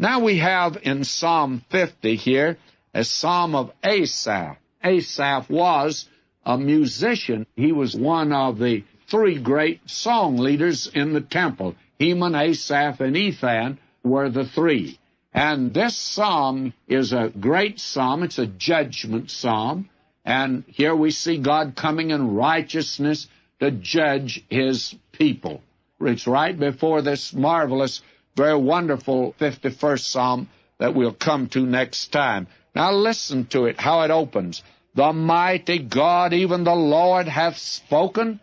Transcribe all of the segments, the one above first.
Now we have in Psalm 50 here a psalm of Asaph. Asaph was a musician. He was one of the three great song leaders in the temple. Heman, Asaph, and Ethan were the three. And this psalm is a great psalm. It's a judgment psalm. And here we see God coming in righteousness to judge his people. It's right before this marvelous, very wonderful 51st psalm that we'll come to next time. Now listen to it, how it opens. The mighty God, even the Lord, hath spoken,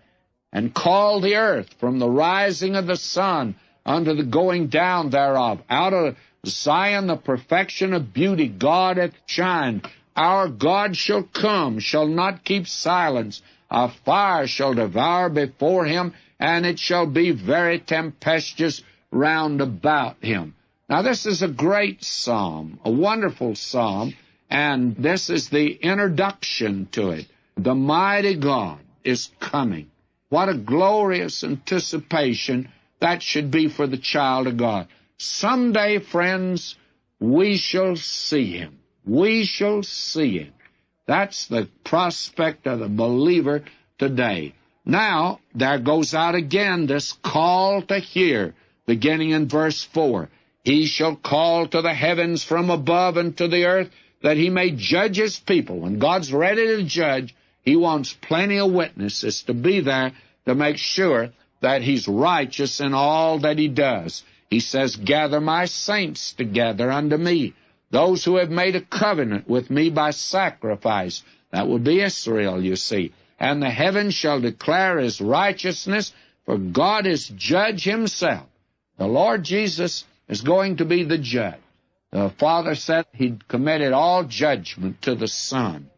and called the earth from the rising of the sun unto the going down thereof. Out of Zion the perfection of beauty, God hath shined. Our God shall come, shall not keep silence. A fire shall devour before him, and it shall be very tempestuous round about him. Now this is a great psalm, a wonderful psalm, and this is the introduction to it. The mighty God is coming. What a glorious anticipation that should be for the child of God. Someday, friends, we shall see him. We shall see him. That's the prospect of the believer today. Now, there goes out again this call to hear, beginning in verse 4. He shall call to the heavens from above and to the earth, that he may judge his people. When God's ready to judge, he wants plenty of witnesses to be there to make sure that he's righteous in all that he does. He says, gather my saints together unto me, those who have made a covenant with me by sacrifice. That will be Israel, you see. And the heavens shall declare his righteousness, for God is judge himself. The Lord Jesus is going to be the judge. The Father said he'd committed all judgment to the Son.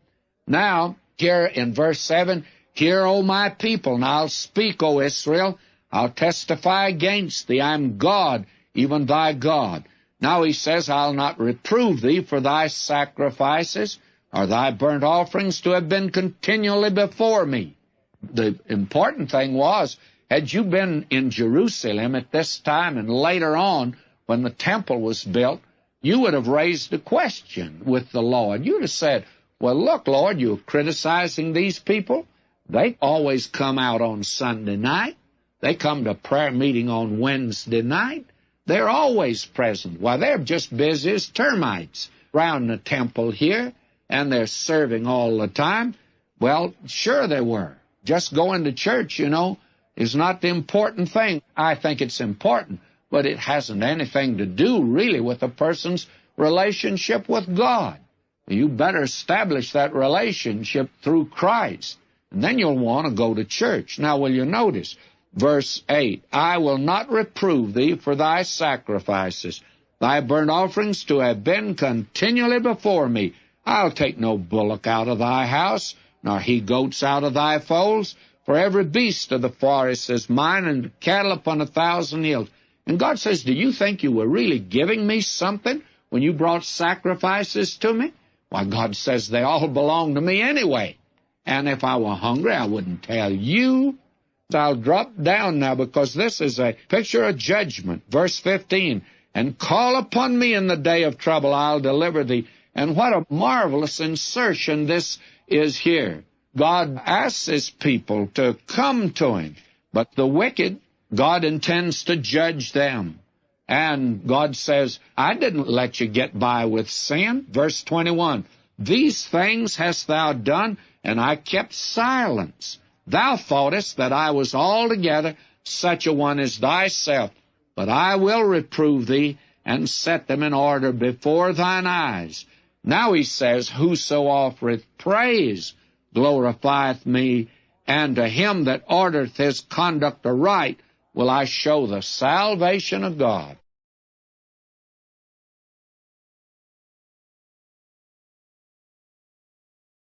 Now, here in verse 7, hear, O my people, and I'll speak, O Israel. I'll testify against thee. I am God, even thy God. Now he says, I'll not reprove thee for thy sacrifices, or thy burnt offerings to have been continually before me. The important thing was, had you been in Jerusalem at this time and later on when the temple was built, you would have raised a question with the Lord. You'd have said, well, look, Lord, you're criticizing these people. They always come out on Sunday night. They come to prayer meeting on Wednesday night. They're always present. Why, they're just busy as termites around the temple here, and they're serving all the time. Well, sure they were. Just going to church, you know, is not the important thing. I think it's important, but it hasn't anything to do really with a person's relationship with God. You better establish that relationship through Christ, and then you'll want to go to church. Now, will you notice, verse 8, I will not reprove thee for thy sacrifices, thy burnt offerings to have been continually before me. I'll take no bullock out of thy house, nor he-goats out of thy folds, for every beast of the forest is mine, and cattle upon 1,000 hills. And God says, do you think you were really giving me something when you brought sacrifices to me? Why, God says they all belong to me anyway. And if I were hungry, I wouldn't tell you. So I'll drop down now, because this is a picture of judgment. Verse 15, and call upon me in the day of trouble, I'll deliver thee. And what a marvelous insertion this is here. God asks his people to come to him, but the wicked, God intends to judge them. And God says, I didn't let you get by with sin. Verse 21, these things hast thou done, and I kept silence. Thou thoughtest that I was altogether such a one as thyself, but I will reprove thee, and set them in order before thine eyes. Now he says, whoso offereth praise glorifieth me, and to him that ordereth his conduct aright will I show the salvation of God.